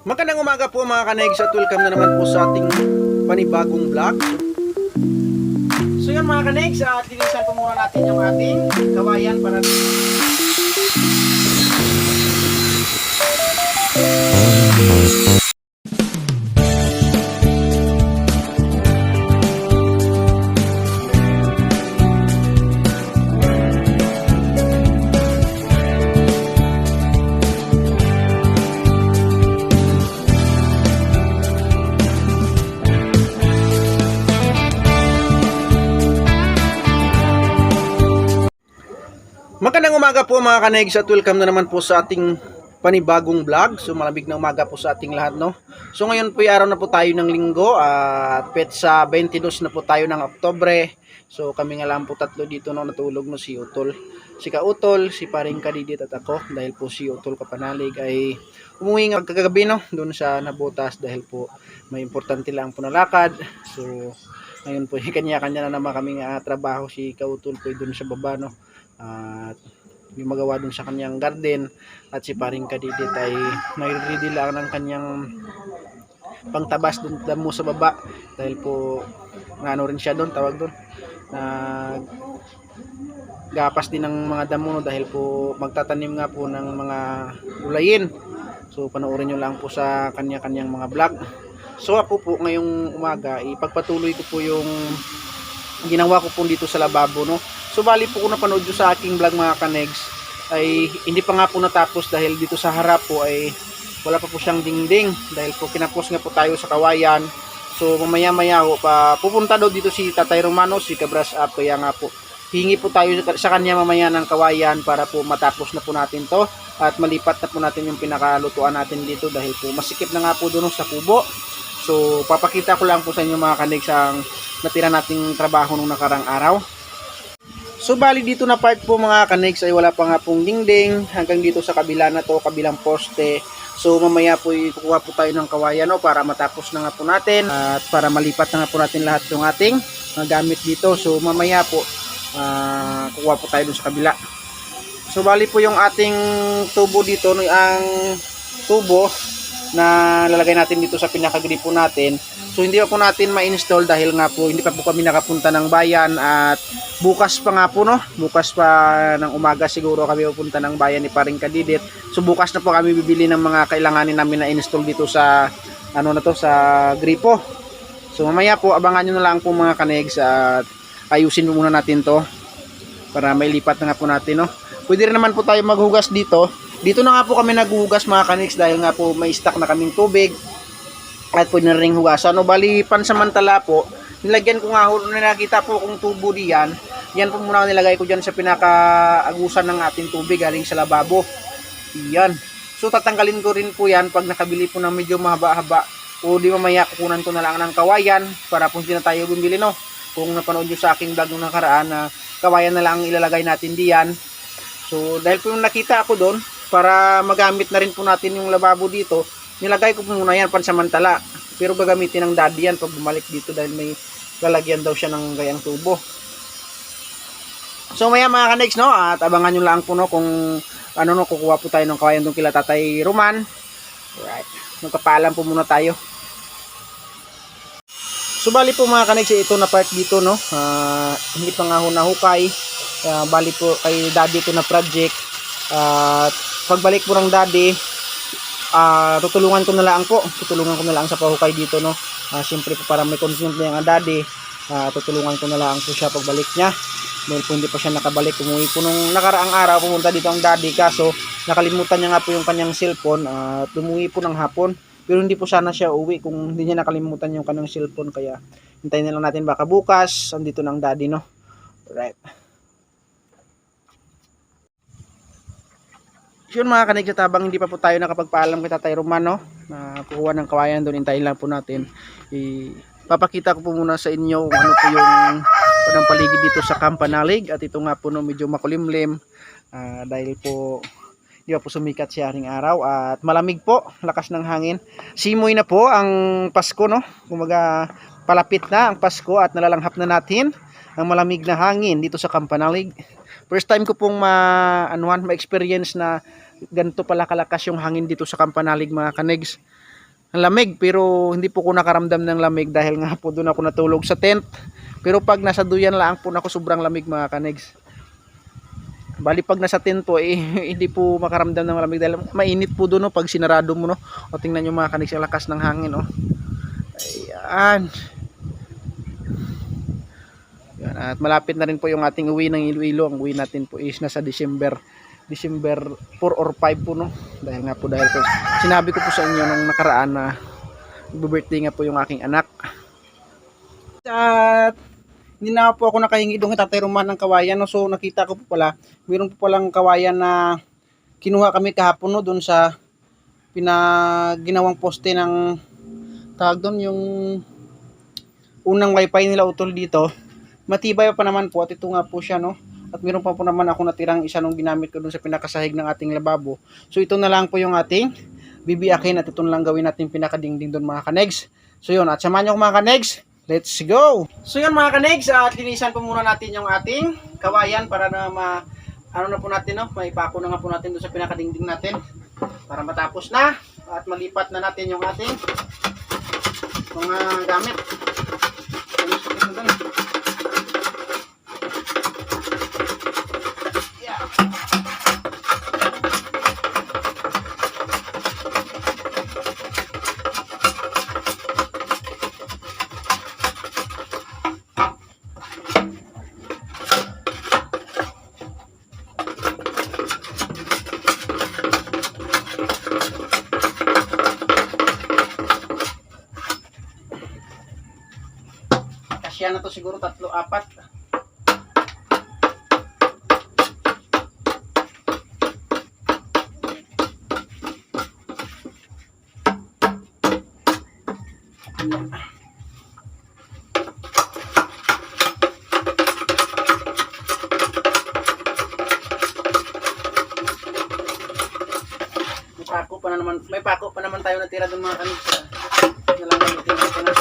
Magandang umaga po mga kanegs at welcome na naman po sa ating panibagong vlog. So yun mga kanegs, linisan po muna natin yung ating kawayan para Magandang umaga po mga kanegs at welcome na naman po sa ating panibagong vlog. So malamig na umaga po sa ating lahat, no? So ngayon po araw na po tayo ng linggo at petsa 22 na po tayo ng Oktubre. So kami nga lang po tatlo dito no natulog no, si Utol, si Kautol, si Paring Kadidit at ako, dahil po si Utol Kapanalig ay umuwi nga kagabi no doon sa nabutas dahil po may importante lang po na lakad. So ngayon po kanya-kanya na naman kaming trabaho, si Kautol po doon sa baba no. At yung magawa dun sa kanyang garden, at si Paring Kadidit ay nagre-ready lang ng kanyang pangtabas dun damo sa baba dahil po ano rin siya doon, tawag doon, gapas din ng mga damo no, dahil po magtatanim nga po ng mga gulayin. So panoorin nyo lang po sa kanya-kanyang mga vlog. So ako po ngayong umaga ipagpatuloy ko po yung ginawa ko po dito sa lababo no. So bali po kung napanood nyo sa aking vlog mga kanegs ay hindi pa nga po natapos dahil dito sa harap po ay wala pa po siyang dingding dahil po kinapos nga po tayo sa kawayan. So mamaya maya po pupunta daw dito si Tatay Romano, si Kabras Up, kaya nga po hingi po tayo sa kanya mamaya ng kawayan para po matapos na po natin to at malipat na po natin yung pinakalutuan natin dito dahil po masikip na nga po doon sa kubo. So papakita ko lang po sa inyo mga kanegs ang natira nating trabaho nung nakarang araw. So bali dito na part po mga kanegs ay wala pa nga pong dingding hanggang dito sa kabila na to, kabilang poste. So mamaya po kukuha po tayo ng kawayan no, para matapos na nga po natin at para malipat na nga po natin lahat ng ating mga gamit dito. So mamaya po kukuha po tayo dun sa kabila. So bali po yung ating tubo dito, ang tubo na lalagay natin dito sa pinakagripo natin. So hindi pa po natin ma-install dahil nga po hindi pa po kami nakapunta ng bayan at bukas pa nga po no, bukas pa ng umaga siguro kami pupunta ng bayan ni Paring Kadidit. So bukas na po kami bibili ng mga kailanganin namin na install dito sa ano na to, sa gripo. So mamaya po abangan niyo na lang po mga kanegs at ayusin mo muna natin to para may lipat na nga po natin no. Pwede rin naman po tayo maghugas dito. Dito na nga po kami naghuhugas mga kanegs dahil nga po may stock na kaming tubig at pwede na rin hugasan. No, bali pansamantala po, nilagyan ko nga, nakita po kung tubo diyan. Yan po muna nilagay ko dyan sa pinakaagusan ng ating tubig galing sa lababo. Yan. So tatanggalin ko rin po yan pag nakabili po ng medyo mahaba-haba. O di mamaya kukunan ko na lang ng kawayan para po hindi na tayo bumili no. Kung napanood nyo sa aking vlog nung nakaraan na kawayan na lang ang ilalagay natin diyan. So dahil po yung nakita ako doon, para magamit na rin po natin yung lababo dito, nilagay ko po muna yan pansamantala. Pero gagamitin ng daddy yan pag bumalik dito dahil may lalagyan daw siya ng gayang tubo. So maya mga kanegs no, at abangan nyo lang po no kung ano no, kukuha po tayo ng kawayan doon kila Tatay Roman. Alright, magkapaalam po muna tayo. So bali po mga kanegs, ito na part dito no, hindi pa nga ho nahukay. Bali po kay daddy ito na project. At pagbalik po ng daddy, tutulungan ko na lang po. Tutulungan ko na lang sa pahukay dito no. Siyempre po para may consent na yung daddy, tutulungan ko na lang po siya pagbalik niya. Dahil po hindi pa siya nakabalik, umuwi po nung nakaraang araw, pumunta dito ang daddy kaso nakalimutan niya nga po yung kanyang cellphone at umuwi po ng hapon. Pero hindi po sana siya uwi kung hindi niya nakalimutan yung kanyang cellphone, kaya hintayin na lang natin baka bukas andito na ang daddy no. Right. Yun mga kanegs, tabang hindi pa po tayo nakapagpaalam kay Tatay Romano na kukuha ng kawayan doon, hintayin lang po natin. Papakita ko po muna sa inyo kung ano po yung panang paligid dito sa Kampanalig. At ito nga po no, medyo makulimlim dahil po di ba po sumikat si haring araw at malamig po, lakas ng hangin. Simoy na po ang Pasko no, kumaga palapit na ang Pasko at nalalanghap na natin ang malamig na hangin dito sa Kampanalig. First time ko pong ma-experience na ganito pala kalakas yung hangin dito sa Kampanalig mga kanegs. Ang lamig, pero hindi po ko nakaramdam ng lamig dahil nga po doon ako natulog sa tent. Pero pag nasa duyan lang po ako, sobrang lamig mga kanegs. Bali pag nasa tent po hindi po makaramdam ng lamig dahil mainit po doon, no, pag sinarado mo, no. O tingnan niyo mga kanegs, ang lakas ng hangin, no. Ayan. Yan, at malapit na rin po yung ating uwi ng Iloilo. Ang uwi natin po is nasa December 4 or 5 po, no. Dahil po sinabi ko po sa inyo nung nakaraan na birthday nga po yung aking anak. At hindi na po ako nakahingi doon kay Tatay Roman ng kawayan, no. So nakita ko po pala, mayroon po palang kawayan na kinuha kami kahapon, no, doon sa ginawang poste ng tawag doon, yung unang wifi nila utol dito. Matibay pa naman po at ito nga po siya, no. At meron pa po naman ako natirang isa nung ginamit ko doon sa pinakasahig ng ating lababo. So ito na lang po yung ating bibiyakin at ito na lang gawin natin pinakadingding doon mga kanegs. So yun, at samahan nyo mga kanegs, let's go! So yun mga kanegs, at linisan po muna natin yung ating kawayan para na ano na po natin, no? Maipako na nga po natin doon sa pinakadingding natin para matapos na at malipat na natin yung ating mga gamit. Kasya na to siguro 3-4. May pako pa naman tayo natira doon mga kanegs. Nalangan natin ito na.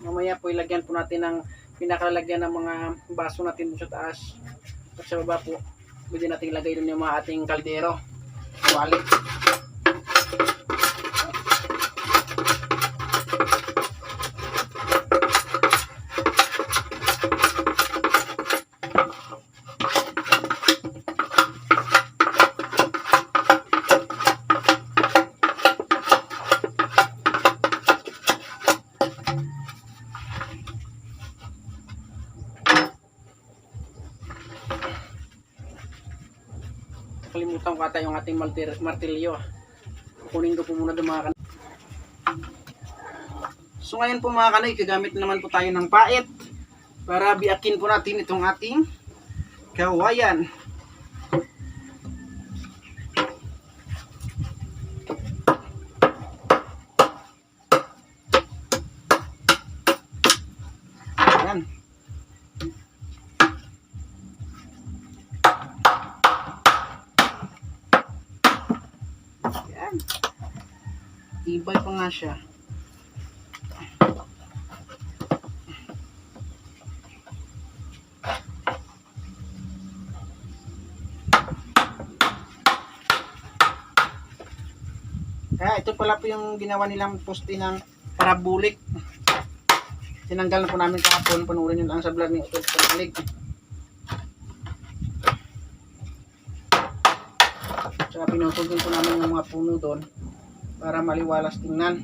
Mamaya po ilagyan po natin ng pinakalagyan ng mga baso natin sa taas. At sa baba po, pwede natin ilagay doon yung mga ating kaldero. Wali. Kalimutan ko ata yung ating martilyo. Kukunin ko po muna doon mga kanegs. So ngayon po mga kanegs, gagamit naman po tayo ng pait para biyakin po natin itong ating kawayan. Ayan. Ayan. Tibay pa nga siya. Kaya ito pala po yung ginawa nilang poste ng parabolic. Tinanggal na po namin kahapon. Panurin nyo lang sa vlog ni Utol Kampanalig. Tsaka pinutol din po namin yung mga puno doon para maliwalas tingnan.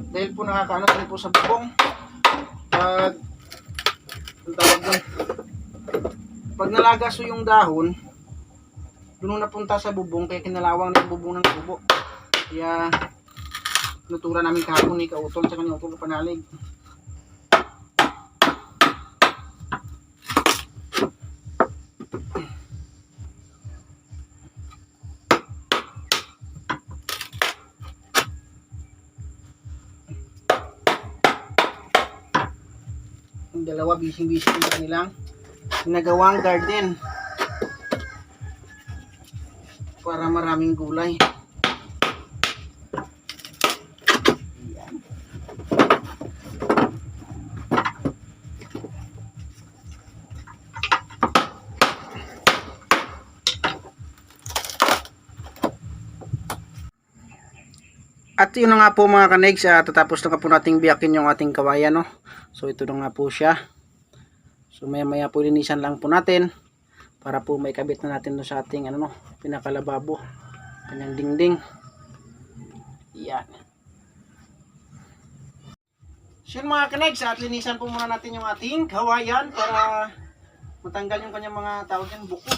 Dahil po nakakaano rin po sa bubong. Pag nalagas yung dahon, doon napunta sa bubong, kaya kinalawang na yung bubong ng kubo. Kaya nutura namin kahapon ni Kautol sa kanyang Utol Kampanalig. Yung dalawa busy-busy yung kanilang ginagawang garden para maraming gulay. At yun na nga po mga kanegs, tatapos na nga po nating biyakin yung ating kawayan, no? So ito na nga po siya. So maya maya po linisan lang po natin para po may kabit na natin doon sa ating ano, no, pinakalababo, kanyang dingding. Yan. So yun mga kanegs, at linisan po muna natin yung ating kawayan para matanggal yung kanyang mga tawag yan, buko.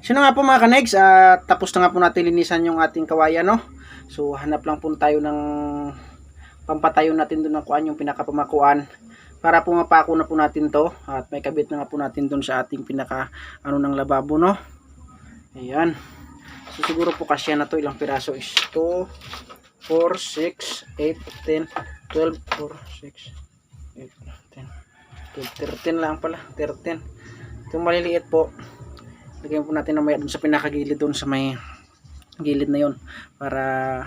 So na nga po mga kanegs, tapos na nga po natin linisan yung ating kawayan, no? So hanap lang po tayo ng pampatayo natin doon ng kuan, yung pinakapamakuan, para po mapako na po natin to at may kabit na nga po natin doon sa ating pinaka ano ng lababo, no? Ayan. So siguro po kasya na to, ilang piraso is 2, 4, 6, 8, 10, 12, 4, 6, 8, 10, 12, 13 lang pala, 13. Itong maliliit po, lagyan po natin na may dun sa pinakagilid, dun sa may gilid na yon, para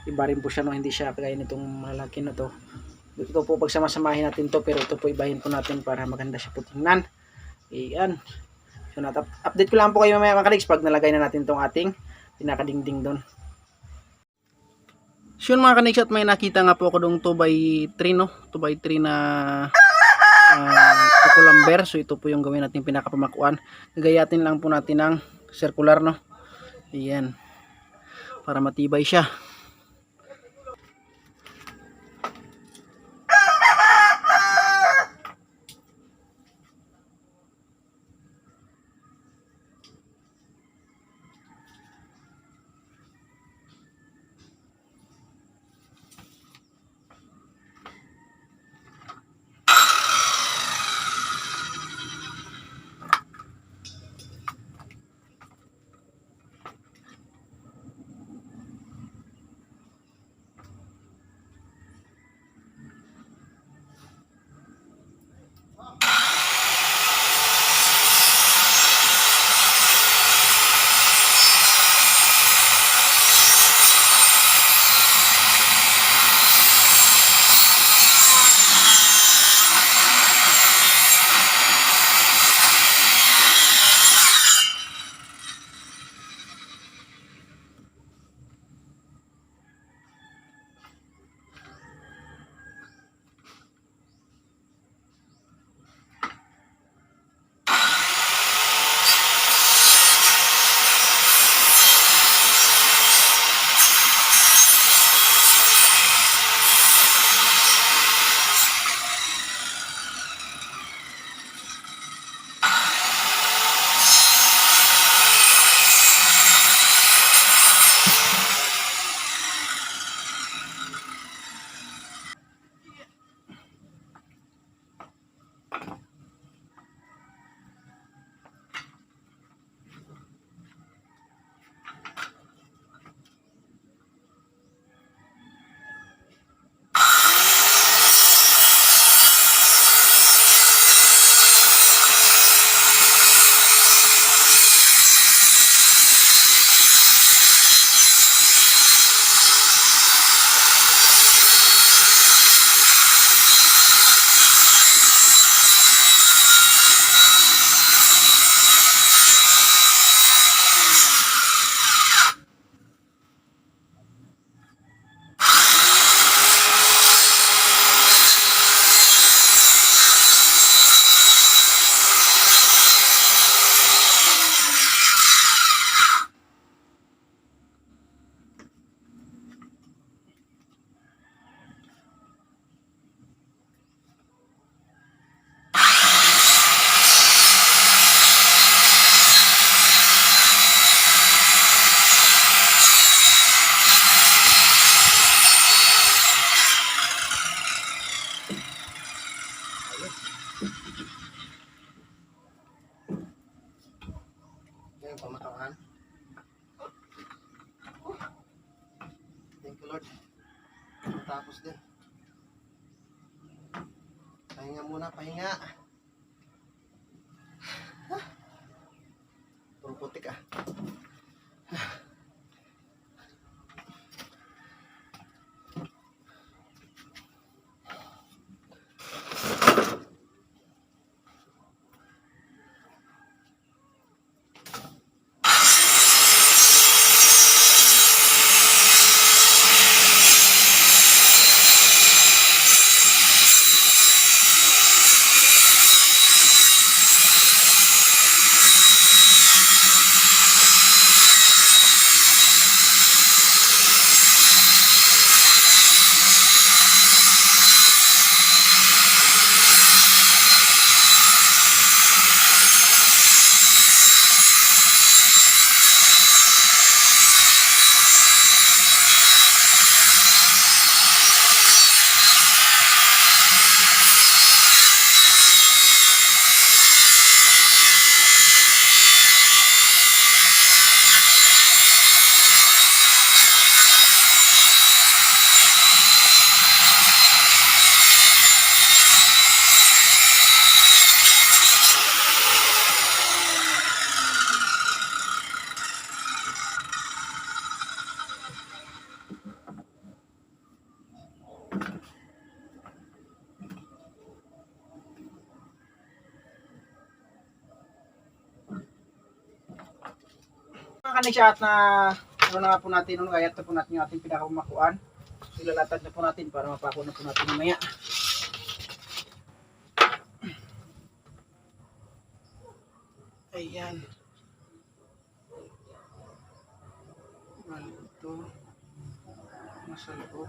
ibarin po siya, no? Hindi siya kagaya nitong malaki na to. Ito po pagsamasamahin natin to, pero ito po ibahin po natin para maganda siya po tingnan. Ayan. So update ko lang po kayo mamaya mga kaliks pag nalagay na natin tong ating pinakadingding doon. So yun mga kaniks, at may nakita nga po ako dong 2x3, no? 2x3 na kukulamber. So ito po yung gawin natin pinakapamakuan. Gagayatin lang po natin ng circular, no? Ayan. Para matibay siya. matapos din. Pahinga muna, pahinga. Puro putik ah. Mga kanisya at na ano na nga po natin, ano, kayat na po natin yung ating pinakamakuan. Ilalatag na po natin para mapako na po natin mamaya. Ayan. Ito. Nasa loob.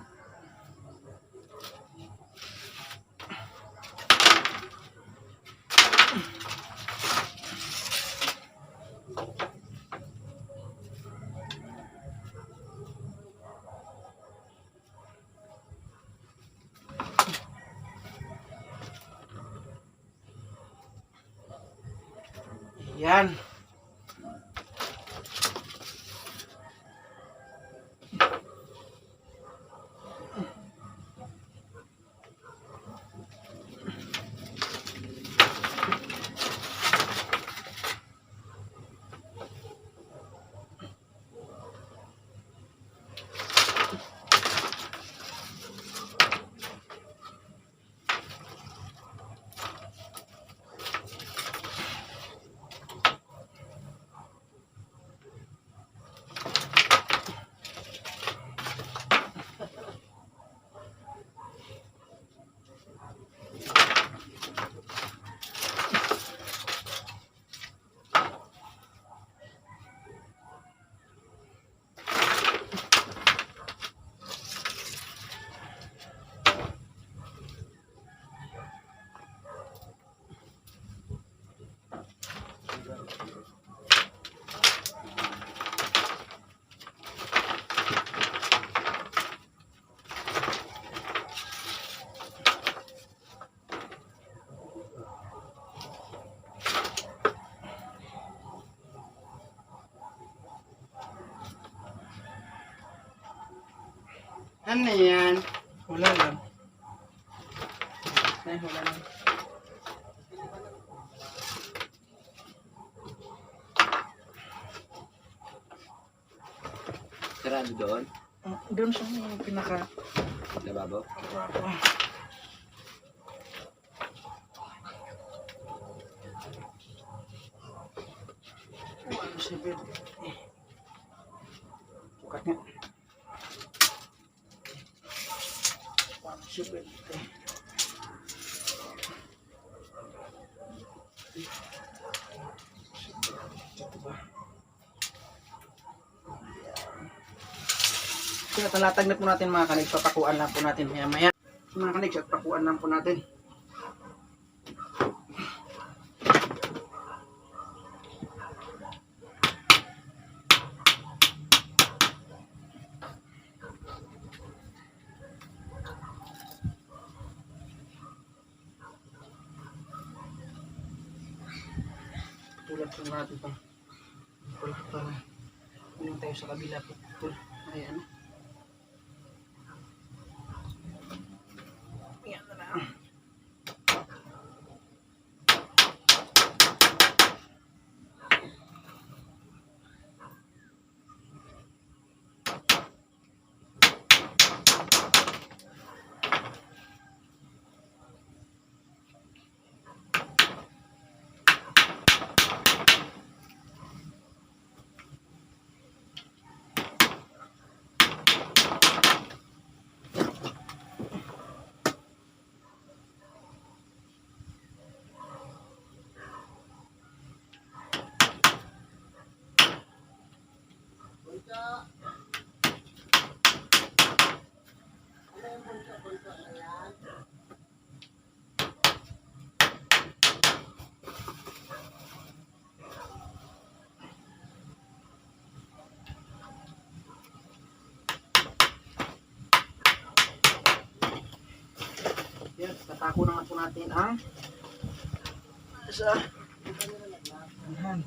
Ayan. Ano yan? Wala lang. Ay, wala lang. Sarado doon? Doon siya yung pinaka... Lababo? Bukat nga. 170. Ito ba? Talatag na po natin mga kanig, papakuan lang po natin maya maya. Mga kanig, papakuan lang po natin. Tulad po natin ito. Wala pa. Ano tayo sa kabila po. Ayan. Yan, tatako na nga po natin ang isa. Ayan.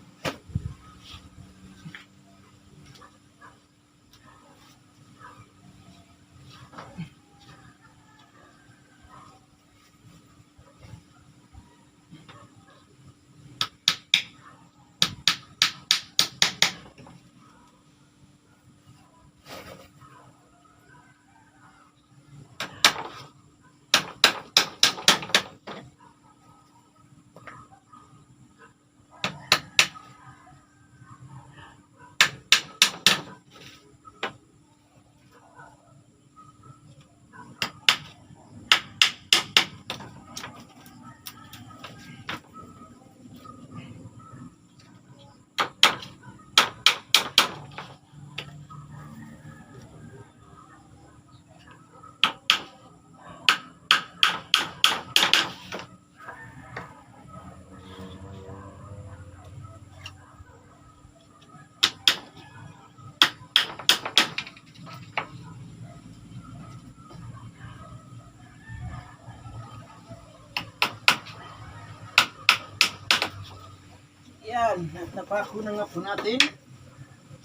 Yan, at napako na nga po natin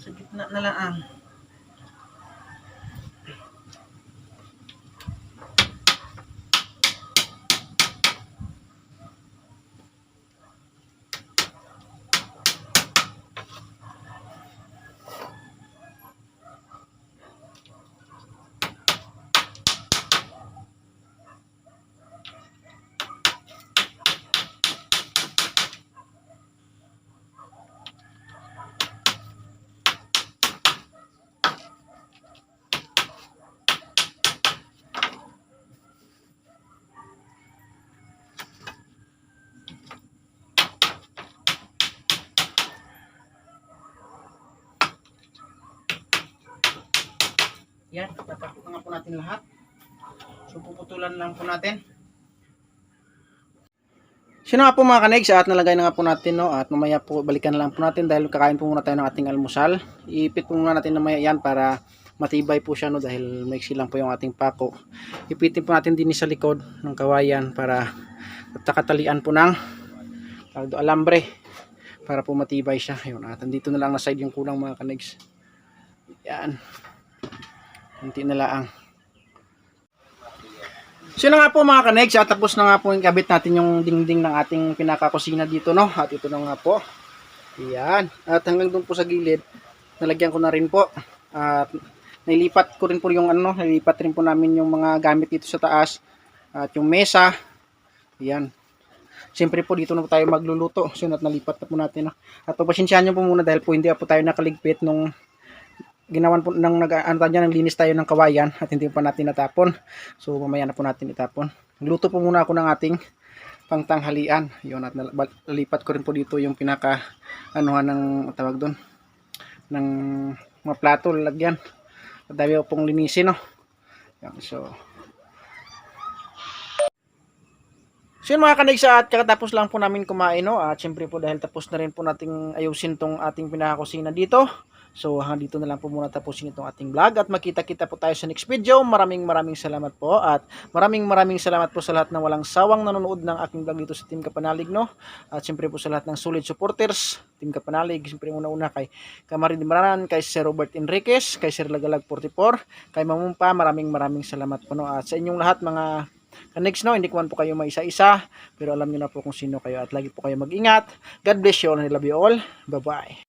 sa gitna na lang. Yan, napako na nga po natin lahat. So puputulan lang po natin. Sino nga po mga kanegs, at nalagay na nga po natin, no, at mamaya po balikan na lang po natin dahil kakain po muna tayo ng ating almusal. Ipit po muna natin mamaya yan para matibay po siya, no, dahil maiksi lang po yung ating pako. Ipitin po natin din sa likod ng kawayan para katalian po ng alambre para po matibay siya. Ayun, at dito na lang na side yung kulang mga kanegs. Yan. Kunti na lang. So na nga po mga kanegs, at tapos na nga po yung kabit natin yung dingding ng ating pinakakusina dito, no. At ito na nga po. Yan. At hanggang doon po sa gilid, nalagyan ko na rin po. At nilipat ko rin po yung nilipat rin po namin yung mga gamit dito sa taas. At yung mesa. Yan. Siyempre po dito na po tayo magluluto. So nalipat na po natin, no. At pagpasensyahan nyo po muna dahil po hindi po tayo nakaligpit nung ginawan po ng linis tayo ng kawayan at hindi pa natin natapon. So mamaya na po natin itapon. Nagluto po muna ako ng ating pangtanghalian. Yun, at nalipat ko rin po dito yung pinaka ng tawag doon ng mga plato lalagyan. At dami po pong linisin, no. Yan, so yun mga kanigsa, at kakatapos lang po namin kumain, no. At syempre po dahil tapos na rin po nating ayusin tong ating pinakakusina dito. So hanggang dito na lang po muna tapusin itong ating vlog at makita-kita po tayo sa next video. Maraming salamat po at maraming salamat po sa lahat ng walang sawang nanonood ng aking vlog dito sa Team Kapanalig, no. At siyempre po sa lahat ng solid supporters Team Kapanalig, siyempre una kay Kamarin Dimaranan, kay Sir Robert Enriquez, kay Sir Lagalag 44, kay Mamumpa, maraming salamat po, no. At sa inyong lahat mga kanegs, no, hindi ko man po kayo maisa-isa pero alam niyo na po kung sino kayo at lagi po kayo mag-ingat. God bless you all and I love you all. Bye bye.